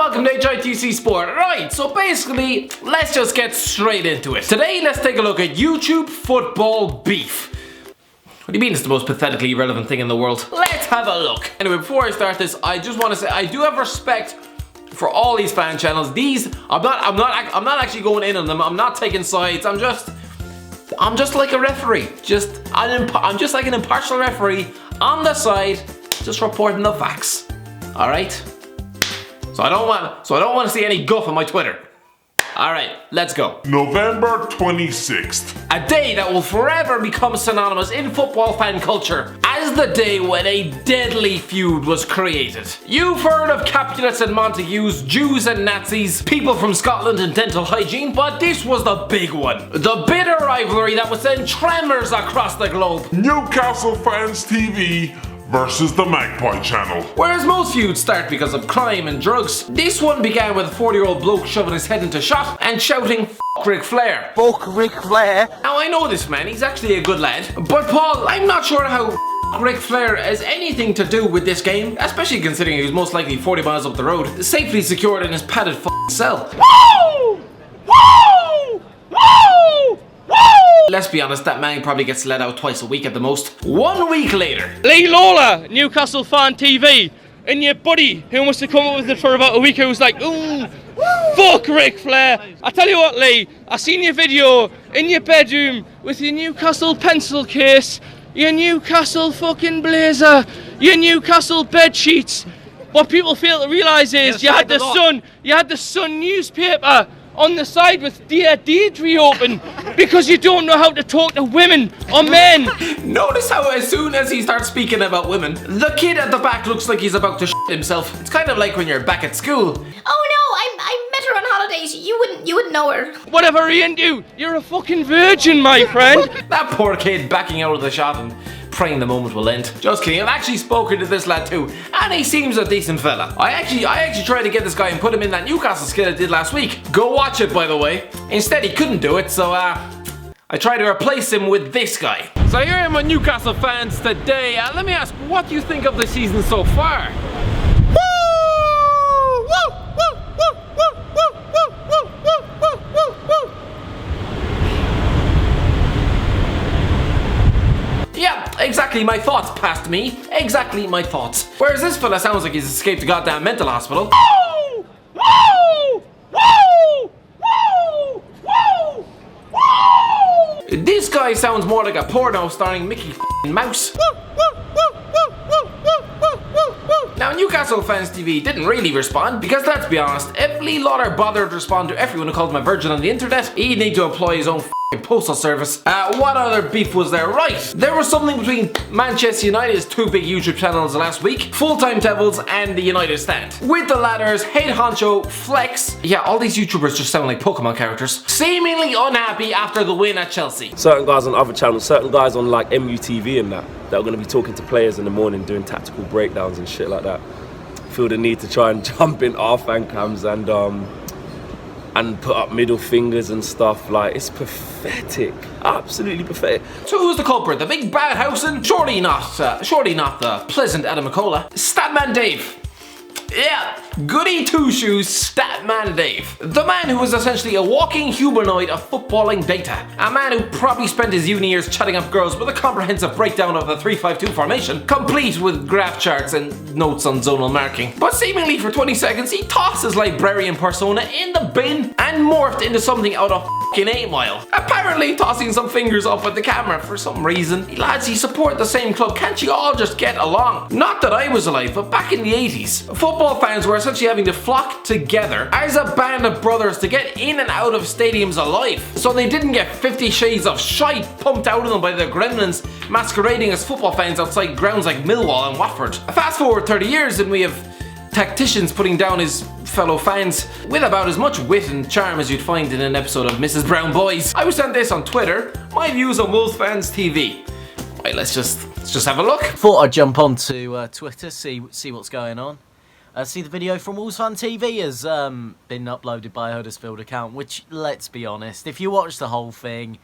welcome to HITC Sport. Right, so basically, let's just get straight into it. Today, let's take a look at YouTube football beef. What do you mean it's the most pathetically irrelevant thing in the world? Let's have a look. Anyway, before I start this, I just want to say I do have respect for all these fan channels. I'm not actually going in on them. I'm not taking sides. I'm just like a referee. I'm just like an impartial referee on the side, just reporting the facts. All right. So I don't want to see any guff on my Twitter. Alright, let's go. November 26th. A day that will forever become synonymous in football fan culture as the day when a deadly feud was created. You've heard of Capulets and Montagues, Jews and Nazis, people from Scotland and dental hygiene, but this was the big one. The bitter rivalry that would send tremors across the globe. Newcastle Fans TV versus the Magpie Channel. Whereas most feuds start because of crime and drugs, this one began with a 40-year-old bloke shoving his head into shot and shouting "F*** Ric Flair." Fuck Ric Flair. Now I know this man, he's actually a good lad, but Paul, I'm not sure how Ric Flair has anything to do with this game, especially considering he was most likely 40 miles up the road, safely secured in his padded cell. Woo! Woo! Woo! Let's be honest, that man probably gets let out twice a week at the most. 1 week later, Lee Lawler, Newcastle Fan TV, and your buddy who must have come up with it for about a week who was like, ooh, fuck Ric Flair. I tell you what, Lee, I seen your video in your bedroom with your Newcastle pencil case, your Newcastle fucking blazer, your Newcastle bed sheets. What people fail to realise is you had the Sun newspaper on the side with Dear Deirdre open because you don't know how to talk to women or men. Notice how as soon as he starts speaking about women, the kid at the back looks like he's about to shit himself. It's kind of like when you're back at school. Oh no, I met her on holidays. You wouldn't know her. Whatever he into, you're a fucking virgin, my friend. That poor kid backing out of the shot and praying the moment will end. Just kidding, I've actually spoken to this lad too, and he seems a decent fella. I actually tried to get this guy and put him in that Newcastle skit I did last week. Go watch it, by the way. Instead, he couldn't do it, so I tried to replace him with this guy. So here I am with Newcastle fans today. Let me ask, what do you think of the season so far? Yeah, exactly my thoughts past me. Exactly my thoughts. Whereas this fella sounds like he's escaped a goddamn mental hospital. Woo! Woo! Woo! Woo! Woo! Woo! This guy sounds more like a porno starring Mickey Mouse. Now, Newcastle Fans TV didn't really respond because, let's be honest, if Lee Lawler bothered to respond to everyone who called him a virgin on the internet, he'd need to employ his own postal service. What other beef was there? Right, there was something between Manchester United's two big YouTube channels last week, Fulltime Devils and the United Stand. With the latter's head honcho Flex, yeah, all these YouTubers just sound like Pokemon characters, seemingly unhappy after the win at Chelsea. Certain guys on other channels, certain guys on like MUTV and that are going to be talking to players in the morning, doing tactical breakdowns and shit like that, feel the need to try and jump in our fan cams and put up middle fingers and stuff. Like, it's pathetic, absolutely pathetic. So who's the culprit? The big bad Housen? Surely not the pleasant Adam McCullough. Statman Dave. Yeah, goody two-shoes Statman Dave. The man who was essentially a walking humanoid of footballing data. A man who probably spent his uni years chatting up girls with a comprehensive breakdown of the 3-5-2 formation, complete with graph charts and notes on zonal marking. But seemingly for 20 seconds, he tossed his librarian persona in the bin and morphed into something out of f***ing 8 Mile. Apparently tossing some fingers up at the camera for some reason. Lads, you support the same club, can't you all just get along? Not that I was alive, but back in the 80s, football fans were essentially having to flock together as a band of brothers to get in and out of stadiums alive, so they didn't get 50 shades of shite pumped out of them by the gremlins masquerading as football fans outside grounds like Millwall and Watford. Fast forward 30 years and we have tacticians putting down his fellow fans with about as much wit and charm as you'd find in an episode of Mrs. Brown Boys. I was sent this on Twitter, my views on Wolves Fans TV. Right, let's just have a look. Thought I'd jump onto Twitter, see what's going on. See the video from Wolves Fan TV has been uploaded by a Otis Field account, which, let's be honest, if you watch the whole thing,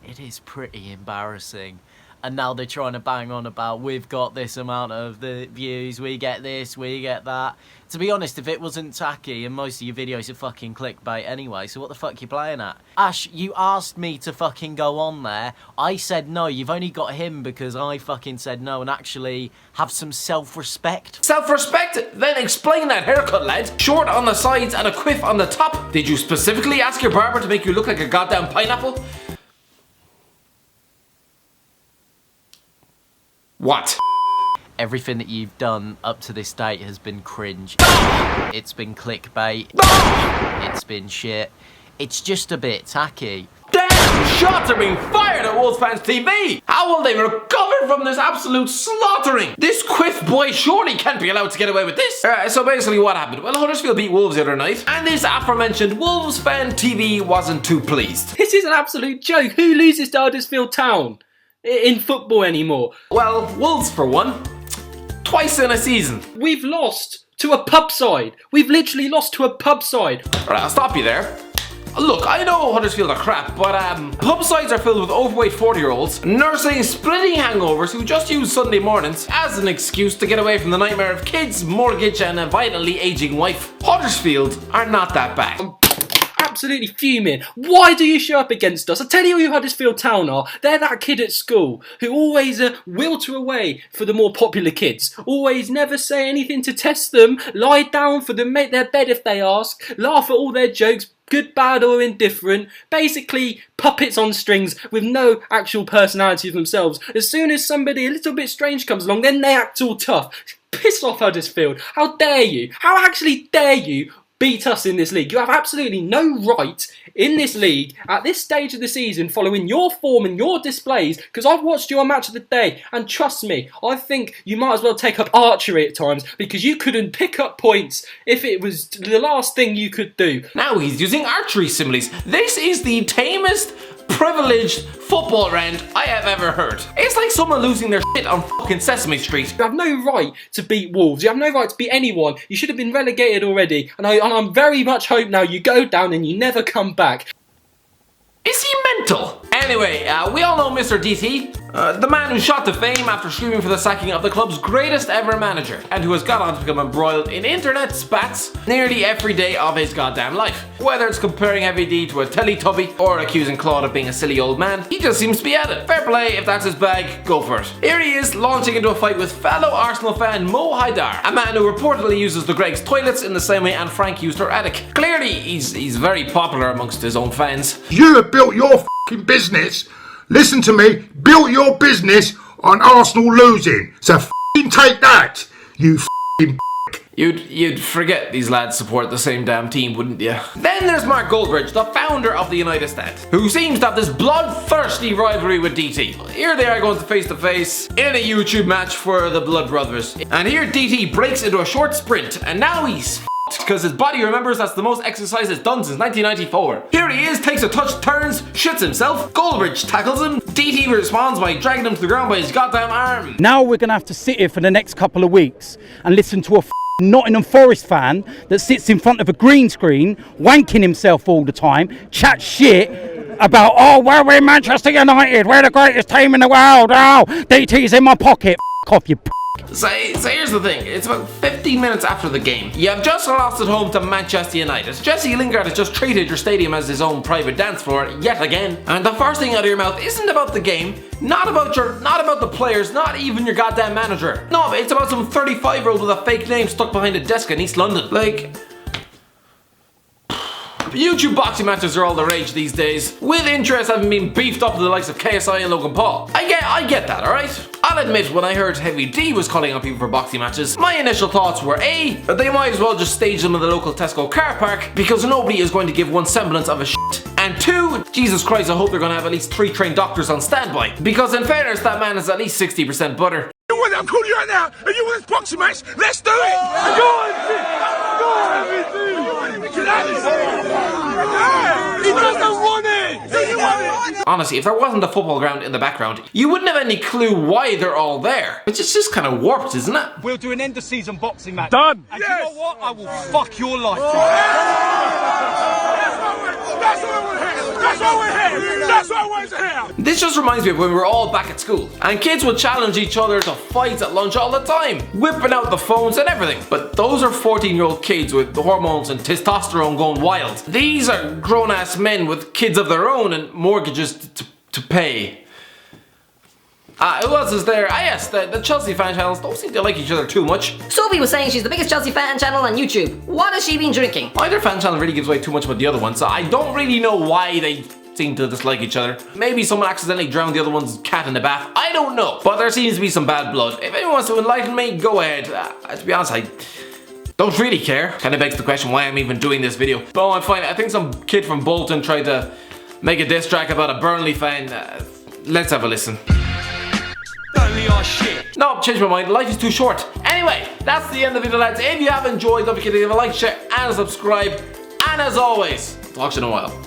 it is pretty embarrassing. and now they're trying to bang on about we've got this amount of the views, we get this, we get that. To be honest, if it wasn't tacky, and most of your videos are fucking clickbait anyway, so what the fuck are you playing at? Ash, you asked me to fucking go on there. I said no. You've only got him because I fucking said no, and actually have some self-respect. Self-respect? Then explain that haircut, lad. Short on the sides and a quiff on the top. Did you specifically ask your barber to make you look like a goddamn pineapple? What? Everything that you've done up to this date has been cringe. It's been clickbait. It's been shit. It's just a bit tacky. Damn! Shots are being fired at Wolves Fans TV! How will they recover from this absolute slaughtering? This quiff boy surely can't be allowed to get away with this. So basically what happened? Well, Huddersfield beat Wolves the other night, and this aforementioned Wolves Fan TV wasn't too pleased. This is an absolute joke. Who loses to Huddersfield Town in football anymore? Well, Wolves for one. Twice in a season. We've lost to a pub side. We've literally lost to a pub side. Alright, I'll stop you there. Look, I know Huddersfield are crap, but pub sides are filled with overweight 40-year-olds nursing splitting hangovers who just use Sunday mornings as an excuse to get away from the nightmare of kids, mortgage, and a violently aging wife. Huddersfield are not that bad. Absolutely fuming. Why do you show up against us? I tell you who Huddersfield Town are. They're that kid at school who always wilter away for the more popular kids. Always never say anything to test them. Lie down for them, make their bed if they ask. Laugh at all their jokes. Good, bad or indifferent. Basically puppets on strings with no actual personality of themselves. As soon as somebody a little bit strange comes along, then they act all tough. Piss off, Huddersfield. How dare you? How actually dare you beat us in this league? You have absolutely no right in this league at this stage of the season following your form and your displays, because I've watched your match of the day and trust me, I think you might as well take up archery at times because you couldn't pick up points if it was the last thing you could do. Now he's using archery similes. This is the tamest privileged football rant I have ever heard. It's like someone losing their shit on fucking Sesame Street. You have no right to beat Wolves. You have no right to beat anyone. You should have been relegated already. And I'm very much hope now you go down and you never come back. Is he mental? Anyway, we all know Mr. DT, the man who shot to fame after screaming for the sacking of the club's greatest ever manager, and who has gone on to become embroiled in internet spats nearly every day of his goddamn life. Whether it's comparing Heavy D to a Teletubby or accusing Claude of being a silly old man, he just seems to be at it. Fair play, if that's his bag, go for it. Here he is, launching into a fight with fellow Arsenal fan Mo Haidar, a man who reportedly uses the Greg's toilets in the same way Anne Frank used her attic. Clearly, he's very popular amongst his own fans. You have built your f***ing business, listen to me, built your business on Arsenal losing. So f***ing take that, you f***ing You'd forget these lads support the same damn team, wouldn't you? Then there's Mark Goldbridge, the founder of the United Stand, who seems to have this bloodthirsty rivalry with DT. Here they are going face to face in a YouTube match for the Blood Brothers. And here DT breaks into a short sprint, and now he's because his body remembers that's the most exercise it's done since 1994. Here he is, takes a touch, turns, shits himself, Goldbridge tackles him, DT responds by dragging him to the ground by his goddamn arm. Now we're going to have to sit here for the next couple of weeks and listen to a Nottingham Forest fan that sits in front of a green screen, wanking himself all the time, chats shit about, oh, well, we're Manchester United, we're the greatest team in the world, oh, DT's in my pocket, f*** off, you p***. So here's the thing, it's about 15 minutes after the game. You have just lost at home to Manchester United. Jesse Lingard has just treated your stadium as his own private dance floor yet again. And the first thing out of your mouth isn't about the game, not about the players, not even your goddamn manager. No, it's about some 35-year-old with a fake name stuck behind a desk in East London. Like, YouTube boxing matches are all the rage these days, with interest having been beefed up to the likes of KSI and Logan Paul. I get that, alright? I'll admit, when I heard Heavy D was calling on people for boxing matches, my initial thoughts were A, that they might as well just stage them in the local Tesco car park, because nobody is going to give one semblance of a shit. And 2, Jesus Christ, I hope they're going to have at least 3 trained doctors on standby, because in fairness, that man is at least 60% butter. You want it? I'm calling you right now. Are you want this boxing match? Let's do it. Go on, he doesn't want it. Do you want it? Honestly, if there wasn't a football ground in the background, you wouldn't have any clue why they're all there. It's just kind of warped, isn't it? We'll do an end of season boxing match. Done. And yes. You know what? I will fuck your life. That's what I want to hear. That's what I want to hear. That's what I want to hear. This just reminds me of when we were all back at school and kids would challenge each other to fights at lunch all the time, whipping out the phones and everything. But those are 14-year-old kids with the hormones and testosterone going wild. These are grown-ass men with kids of their own and mortgages to pay. Who else is there? Yes, the Chelsea fan channels don't seem to like each other too much. Sophie was saying she's the biggest Chelsea fan channel on YouTube. What has she been drinking? Neither fan channel really gives away too much about the other one, so I don't really know why they seem to dislike each other. Maybe someone accidentally drowned the other one's cat in the bath. I don't know. But there seems to be some bad blood. If anyone wants to enlighten me, go ahead. To be honest, I don't really care. Kind of begs the question why I'm even doing this video. But I'm fine. I think some kid from Bolton tried to make a diss track about a Burnley fan. Let's have a listen. No, change my mind. Life is too short. Anyway, that's the end of the video, lads. If you have enjoyed, don't forget to give a like, share, and subscribe. And as always, talk to you in a while.